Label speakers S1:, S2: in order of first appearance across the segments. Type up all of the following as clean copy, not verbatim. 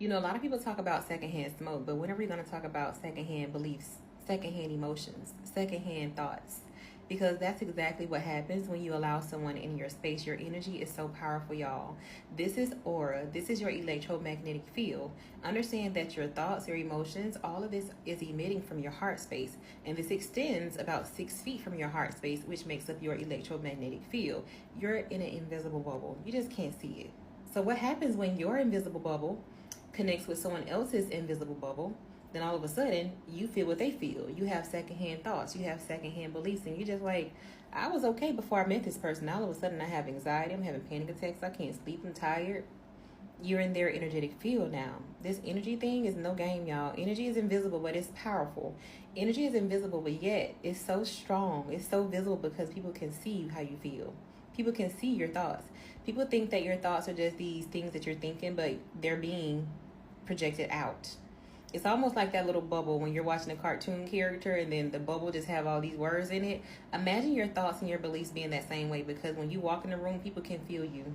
S1: A lot of people talk about secondhand smoke, but when are we going to talk about secondhand beliefs, secondhand emotions, secondhand thoughts? Because that's exactly what happens when you allow someone in your space. Your energy is so powerful, y'all. This is aura. This is your electromagnetic field. Understand that your thoughts, your emotions, all of this is emitting from your heart space. And this extends about 6 feet from your heart space, which makes up your electromagnetic field. You're in an invisible bubble. You just can't see it. So what happens when your invisible bubble connects with someone else's invisible bubble? Then all of a sudden you feel what they feel. You have secondhand thoughts, you have secondhand beliefs, and you're just like, I was okay before I met this person. All of a sudden I have anxiety, I'm having panic attacks, I can't sleep, I'm tired. You're in their energetic field now. This energy thing is no game, y'all. Energy is invisible, but it's powerful. Energy is invisible, but yet it's so strong. It's so visible because people can see how you feel. People can see your thoughts. People think that your thoughts are just these things that you're thinking, but they're being projected out. It's almost like that little bubble when you're watching a cartoon character and then the bubble just have all these words in it. Imagine your thoughts and your beliefs being that same way, because when you walk in the room, people can feel you.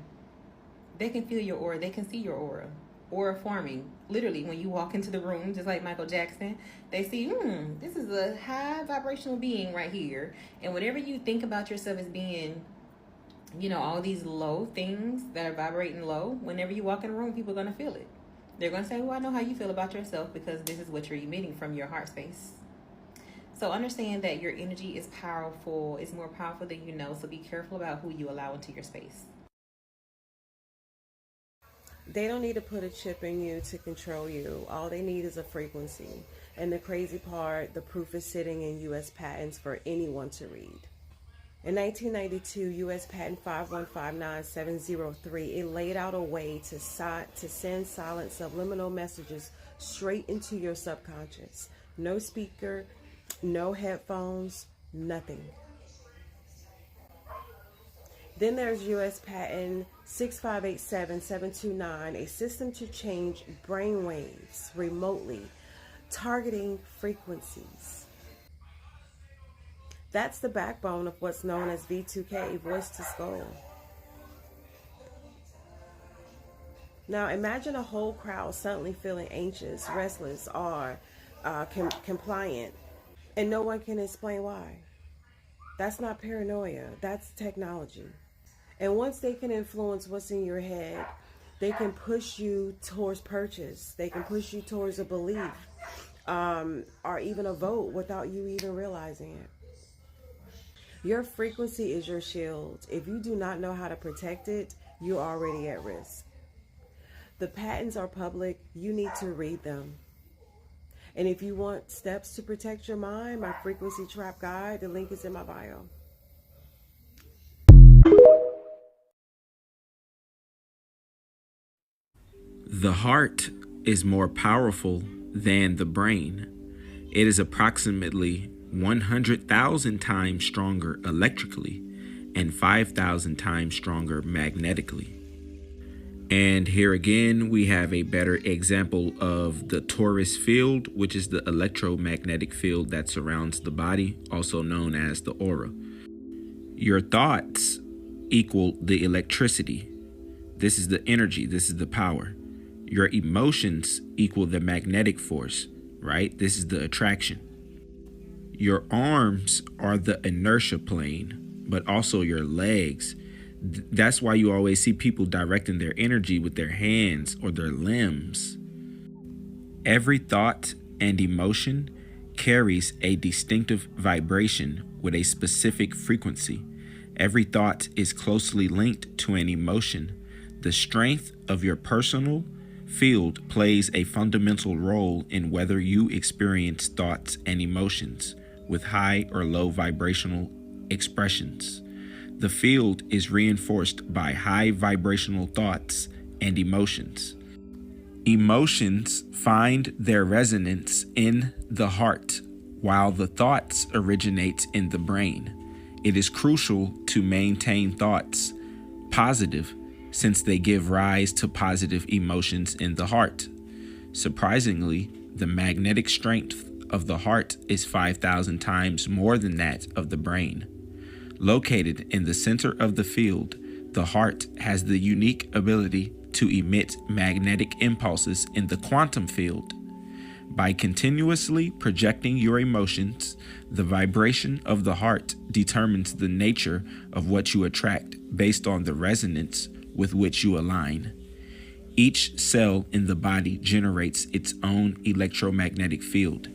S1: They can feel your aura. They can see your aura. Aura forming. Literally, when you walk into the room, just like Michael Jackson, they see, this is a high vibrational being right here. And whatever you think about yourself as being, all these low things that are vibrating low, whenever you walk in a room, people are going to feel it. They're going to say, I know how you feel about yourself, because this is what you're emitting from your heart space. So understand that your energy is powerful. It's more powerful than you know. So be careful about who you allow into your space.
S2: They don't need to put a chip in you to control you. All they need is a frequency. And the crazy part, the proof is sitting in U.S. patents for anyone to read. In 1992, U.S. Patent 5159703, it laid out a way to send silent subliminal messages straight into your subconscious. No speaker, no headphones, nothing. Then there's U.S. Patent 6587729, a system to change brain waves remotely, targeting frequencies. That's the backbone of what's known as V2K, voice to skull. Now imagine a whole crowd suddenly feeling anxious, restless, or compliant, and no one can explain why. That's not paranoia, that's technology. And once they can influence what's in your head, they can push you towards purchase. They can push you towards a belief, or even a vote without you even realizing it. Your frequency is your shield. If you do not know how to protect it, you're already at risk. The patents are public. You need to read them. And if you want steps to protect your mind, my frequency trap guide, the link is in my bio.
S3: The heart is more powerful than the brain. It is approximately 100,000 times stronger electrically and 5,000 times stronger magnetically. And here again, we have a better example of the torus field, which is the electromagnetic field that surrounds the body, also known as the aura. Your thoughts equal the electricity. This is the energy, this is the power. Your emotions equal the magnetic force, right? This is the attraction. Your arms are the inertia plane, but also your legs. That's why you always see people directing their energy with their hands or their limbs. Every thought and emotion carries a distinctive vibration with a specific frequency. Every thought is closely linked to an emotion. The strength of your personal field plays a fundamental role in whether you experience thoughts and emotions with high or low vibrational expressions. The field is reinforced by high vibrational thoughts and emotions. Emotions find their resonance in the heart, while the thoughts originate in the brain. It is crucial to maintain thoughts positive, since they give rise to positive emotions in the heart. Surprisingly, the magnetic strength of the heart is 5,000 times more than that of the brain. Located in the center of the field, The heart has the unique ability to emit magnetic impulses in the quantum field. By continuously projecting your emotions, the vibration of the heart determines the nature of what you attract based on the resonance with which you align. Each cell in the body generates its own electromagnetic field,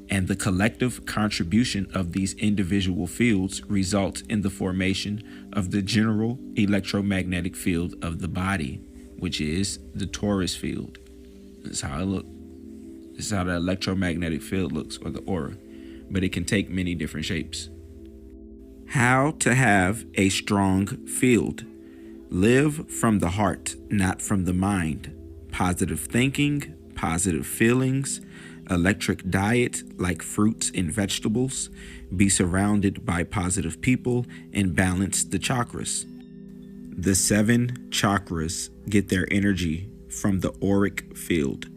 S3: and the collective contribution of these individual fields results in the formation of the general electromagnetic field of the body, which is the torus field. This is how it looks. This is how the electromagnetic field looks, or the aura, but it can take many different shapes. How to have a strong field. Live from the heart, not from the mind. Positive thinking, positive feelings, electric diet like fruits and vegetables. Be surrounded by positive people and balance the chakras. The 7 chakras get their energy from the auric field.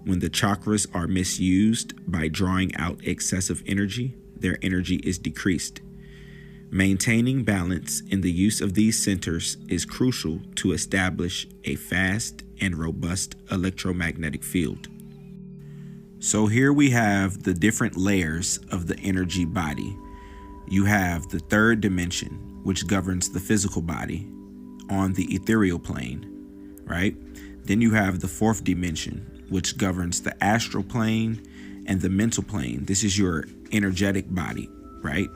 S3: When the chakras are misused by drawing out excessive energy, their energy is decreased. Maintaining balance in the use of these centers is crucial to establish a fast and robust electromagnetic field. So here we have the different layers of the energy body. You have the 3rd dimension, which governs the physical body on the ethereal plane, right? Then you have the 4th dimension, which governs the astral plane and the mental plane. This is your energetic body, right?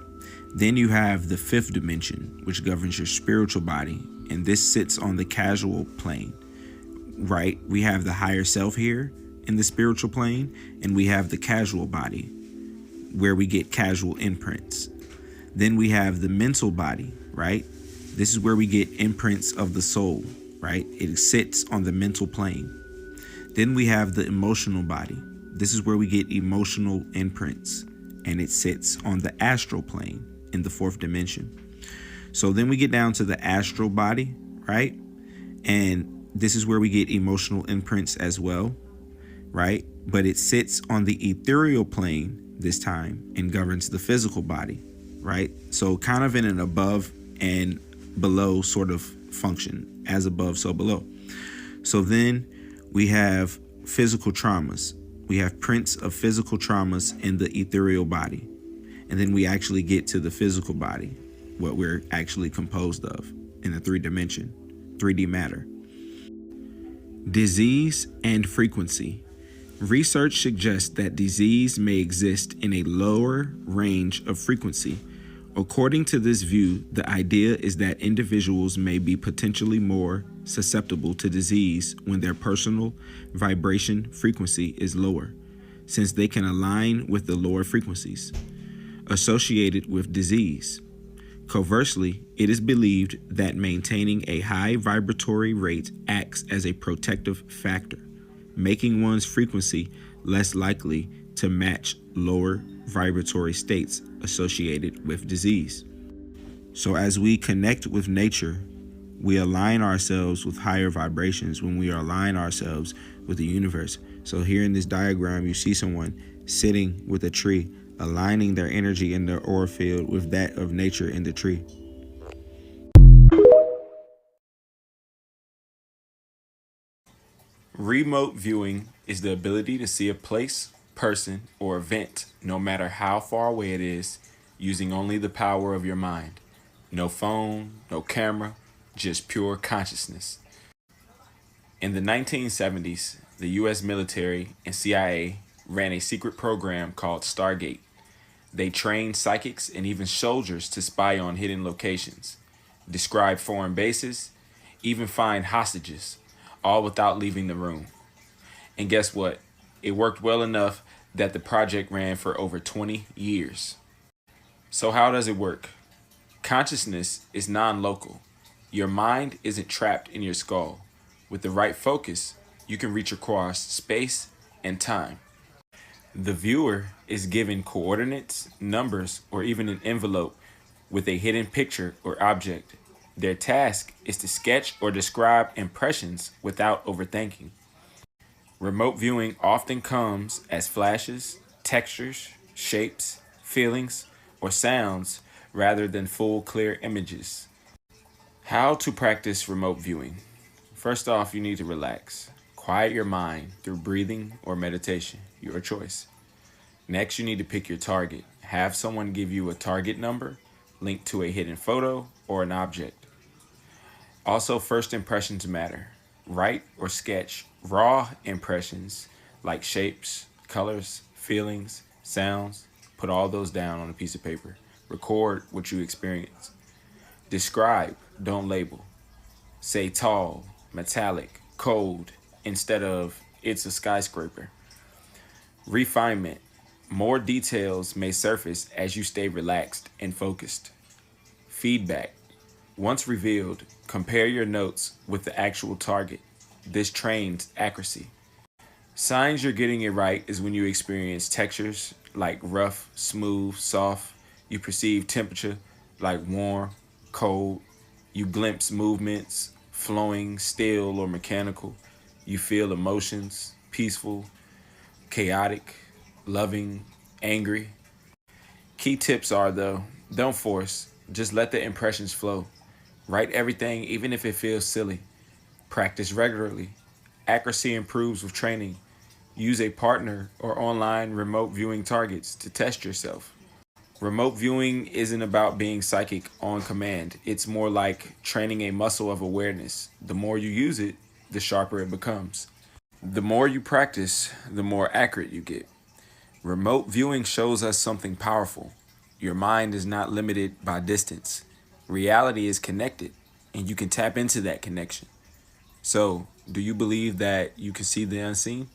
S3: Then you have the 5th dimension, which governs your spiritual body, and this sits on the causal plane, right? We have the higher self here in the spiritual plane, and we have the causal body, where we get causal imprints. Then we have the mental body, right? This is where we get imprints of the soul, right? It sits on the mental plane. Then we have the emotional body. This is where we get emotional imprints, and it sits on the astral plane in the 4th dimension. So then we get down to the astral body, right? And this is where we get emotional imprints as well, right? But it sits on the ethereal plane this time and governs the physical body, right? So kind of in an above and below sort of function, as above, so below. So then we have physical traumas. We have prints of physical traumas in the ethereal body. And then we actually get to the physical body, what we're actually composed of in the 3D matter. Disease and frequency. Research suggests that disease may exist in a lower range of frequency. According to this view, the idea is that individuals may be potentially more susceptible to disease when their personal vibration frequency is lower, since they can align with the lower frequencies associated with disease. Conversely, it is believed that maintaining a high vibratory rate acts as a protective factor, making one's frequency less likely to match lower vibratory states associated with disease. So as we connect with nature, we align ourselves with higher vibrations when we align ourselves with the universe. So here in this diagram, you see someone sitting with a tree, aligning their energy in their aura field with that of nature in the tree. Remote viewing is the ability to see a place, person, or event, no matter how far away it is, using only the power of your mind. No phone, no camera, just pure consciousness. In the 1970s, the U.S. military and CIA ran a secret program called Stargate. They trained psychics and even soldiers to spy on hidden locations, describe foreign bases, even find hostages, all without leaving the room. And guess what? It worked well enough that the project ran for over 20 years. So how does it work? Consciousness is non-local. Your mind isn't trapped in your skull. With the right focus, you can reach across space and time. The viewer is given coordinates, numbers, or even an envelope with a hidden picture or object. Their task is to sketch or describe impressions without overthinking. Remote viewing often comes as flashes, textures, shapes, feelings, or sounds rather than full, clear images. How to practice remote viewing. First off, you need to relax. Quiet your mind through breathing or meditation, your choice. Next, you need to pick your target. Have someone give you a target number linked to a hidden photo or an object. Also, first impressions matter. Write or sketch raw impressions like shapes, colors, feelings, sounds. Put all those down on a piece of paper. Record what you experience. Describe, don't label. Say tall, metallic, cold, instead of it's a skyscraper. Refinement. More details may surface as you stay relaxed and focused. Feedback. Once revealed, compare your notes with the actual target. This trains accuracy. Signs you're getting it right is when you experience textures like rough, smooth, soft. You perceive temperature like warm, cold. You glimpse movements, flowing, still, or mechanical. You feel emotions, peaceful, chaotic, loving, angry. Key tips are, though, don't force. Just let the impressions flow. Write everything, even if it feels silly. Practice regularly. Accuracy improves with training. Use a partner or online remote viewing targets to test yourself. Remote viewing isn't about being psychic on command. It's more like training a muscle of awareness. The more you use it, the sharper it becomes. The more you practice, the more accurate you get. Remote viewing shows us something powerful. Your mind is not limited by distance. Reality is connected, and you can tap into that connection. So, do you believe that you can see the unseen?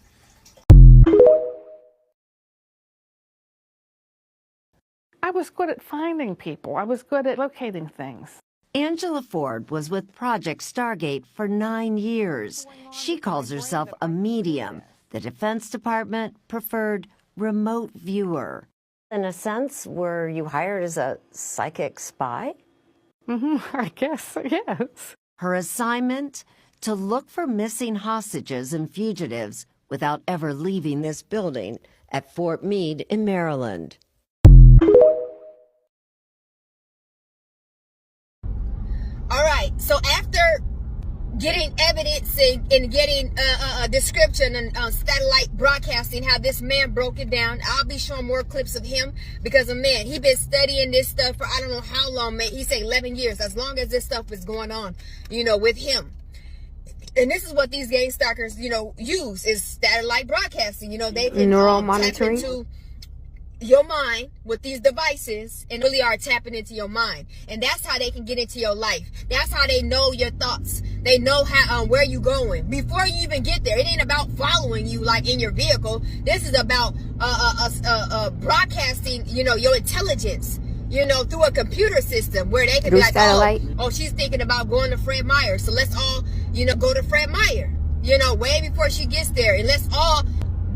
S4: I was good at finding people. I was good at locating things.
S5: Angela Ford was with Project Stargate for 9 years. She calls herself a medium. The Defense Department preferred remote viewer.
S6: In a sense, were you hired as a psychic spy?
S4: I guess, yes.
S5: Her assignment? To look for missing hostages and fugitives without ever leaving this building at Fort Meade in Maryland.
S7: All right, so after getting evidence and getting a description and satellite broadcasting how this man broke it down, I'll be showing more clips of him because man, he been studying this stuff for I don't know how long, man. He said 11 years, as long as this stuff is going on, with him. And this is what these gang stalkers, use is satellite broadcasting. They can
S6: neural
S7: tap
S6: monitoring
S7: into your mind with these devices and really are tapping into your mind, and that's how they can get into your life. That's how they know your thoughts. They know how where you going before you even get there. It ain't about following you like in your vehicle. This is about broadcasting your intelligence through a computer system where they can be like,
S6: satellite.
S7: oh, she's thinking about going to Fred Meyer, so let's all go to Fred Meyer way before she gets there, and let's all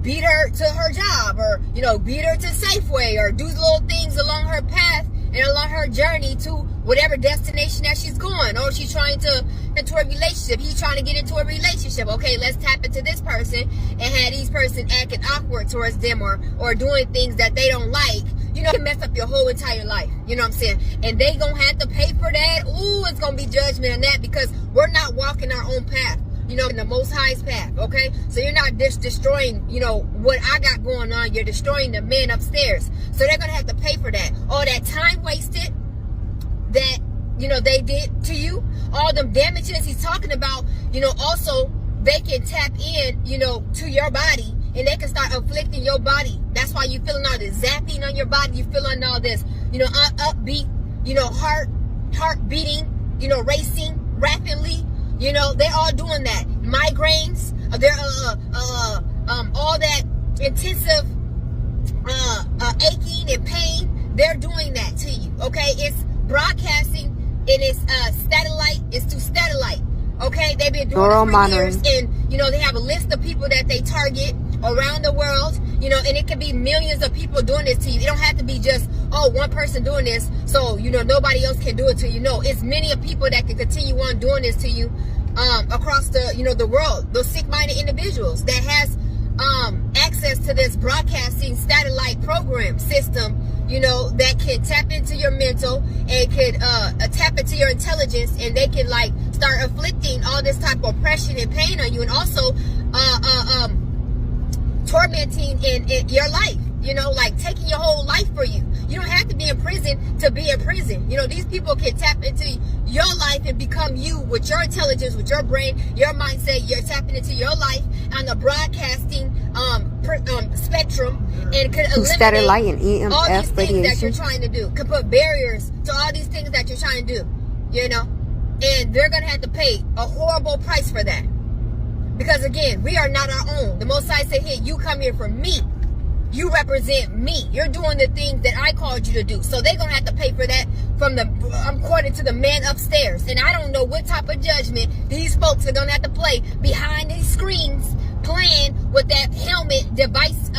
S7: beat her to her job, or beat her to Safeway, or do little things along her path and along her journey to whatever destination that she's going. Or she's trying to into a relationship, he's trying to get into a relationship. Okay, let's tap into this person and have these person acting awkward towards them, or doing things that they don't like. Can mess up your whole entire life. You know what I'm saying? And they gonna have to pay for that. Ooh, it's gonna be judgment on that, because we're not walking our own path. In the Most High's path, okay? So you're not just destroying, what I got going on. You're destroying the men upstairs. So they're going to have to pay for that. All that time wasted that, they did to you. All them damages he's talking about, also they can tap in, to your body, and they can start afflicting your body. That's why you feeling all this zapping on your body. You feeling all this, upbeat, heart beating, racing rapidly. They're all doing that. Migraines, they're all that intensive aching and pain. They're doing that to you. Okay, it's broadcasting and it's satellite. It's through satellite. Okay, they've been doing it for years, and they have a list of people that they target around the world. And it could be millions of people doing this to you. It don't have to be just one person doing this, so nobody else can do it to you. No, it's many of people that can continue on doing this to you across the the world. Those sick-minded individuals that has access to this broadcasting satellite program system, that can tap into your mental and could tap into your intelligence, and they can like start inflicting all this type of oppression and pain on you, and also tormenting in your life, like taking your whole life for you. You don't have to be in prison to be in prison. These people can tap into your life and become you with your intelligence, with your brain, your mindset. You're tapping into your life on the broadcasting spectrum, and could
S8: Scatter light and
S7: eliminate all
S8: EMF
S7: these things that you're
S8: radiation.
S7: trying to do. Could put barriers to all these things that you're trying to do, and they're going to have to pay a horrible price for that. Because again, we are not our own. The Most High said, "Hey, you come here for me. You represent me. You're doing the things that I called you to do." So they're going to have to pay for that according to the man upstairs. And I don't know what type of judgment these folks are going to have to play behind these screens, playing with that helmet device,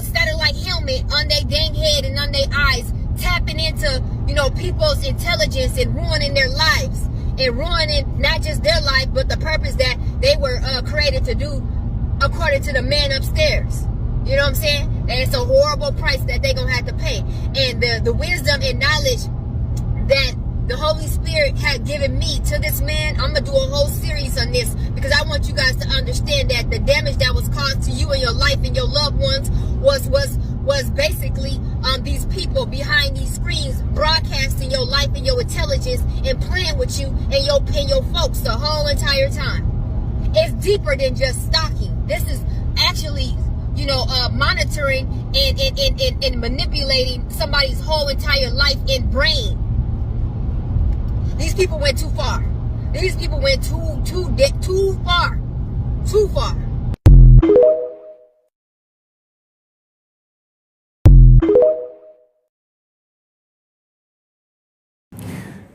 S7: satellite helmet on their dang head and on their eyes, tapping into, people's intelligence and ruining their lives. And ruining not just their life, but the purpose that they were created to do according to the man upstairs. You know what I'm saying? And it's a horrible price that they're going to have to pay. And the wisdom and knowledge that the Holy Spirit had given me to this man, I'm going to do a whole series on this, because I want you guys to understand that the damage that was caused to you and your life and your loved ones was basically these people behind these screens broadcasting your life and your intelligence and playing with you and your folks the whole entire time. It's deeper than just stalking. This is actually, monitoring and manipulating somebody's whole entire life and brain. These people went too far. These people went too far. Too far.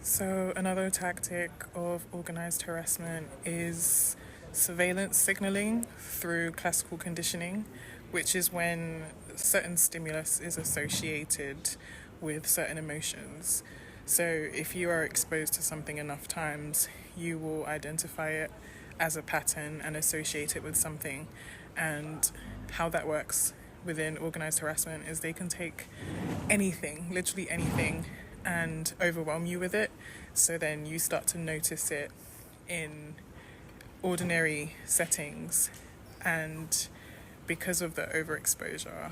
S9: So another tactic of organized harassment is surveillance signaling through classical conditioning, which is when certain stimulus is associated with certain emotions. So if you are exposed to something enough times, you will identify it as a pattern and associate it with something. And how that works within organized harassment is they can take anything, literally anything, and overwhelm you with it. So then you start to notice it in ordinary settings, and because of the overexposure,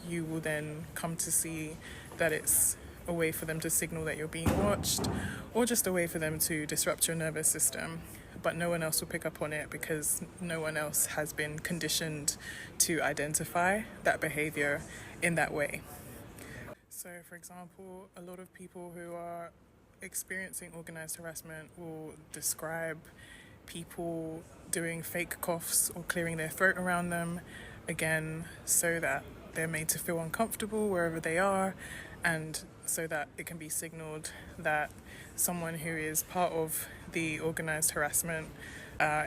S9: you will then come to see that it's a way for them to signal that you're being watched, or just a way for them to disrupt your nervous system. But no one else will pick up on it because no one else has been conditioned to identify that behavior in that way. So, for example, a lot of people who are experiencing organized harassment will describe people doing fake coughs or clearing their throat around them, again, so that they're made to feel uncomfortable wherever they are, and so that it can be signaled that someone who is part of the organized harassment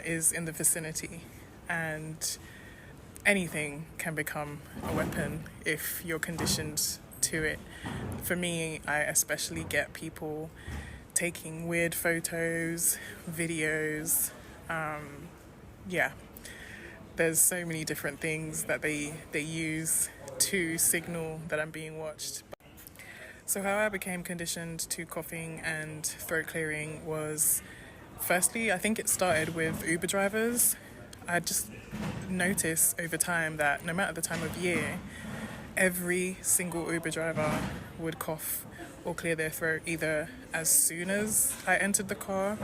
S9: is in the vicinity. And anything can become a weapon if you're conditioned to it. For me, I especially get people taking weird photos, videos. There's so many different things that they use to signal that I'm being watched. So how I became conditioned to coughing and throat clearing was, firstly, I think it started with Uber drivers. I just noticed over time that no matter the time of year, every single Uber driver would cough or clear their throat either as soon as I entered the car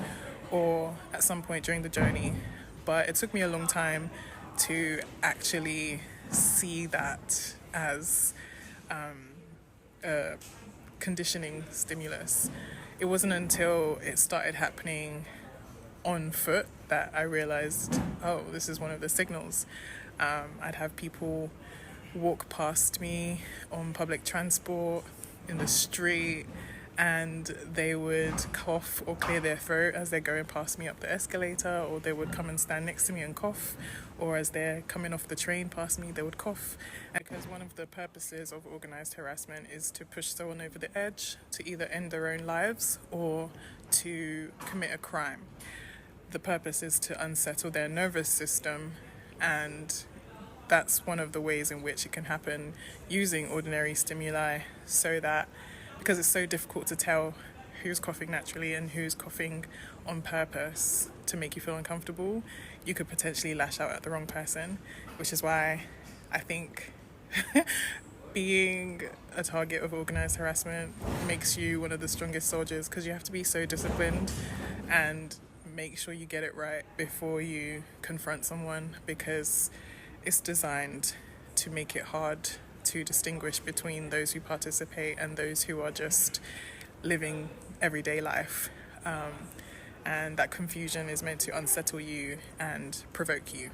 S9: or at some point during the journey. But it took me a long time to actually see that as a conditioning stimulus. It wasn't until it started happening on foot that I realized, oh, this is one of the signals. I'd have people walk past me on public transport, in the street, and they would cough or clear their throat as they're going past me up the escalator, or they would come and stand next to me and cough, or as they're coming off the train past me, they would cough. Because one of the purposes of organized harassment is to push someone over the edge, to either end their own lives or to commit a crime. The purpose is to unsettle their nervous system and that's one of the ways in which it can happen, using ordinary stimuli, so that, because it's so difficult to tell who's coughing naturally and who's coughing on purpose to make you feel uncomfortable, you could potentially lash out at the wrong person, which is why I think being a target of organized harassment makes you one of the strongest soldiers, because you have to be so disciplined and make sure you get it right before you confront someone, because it's designed to make it hard to distinguish between those who participate and those who are just living everyday life. And that confusion is meant to unsettle you and provoke you.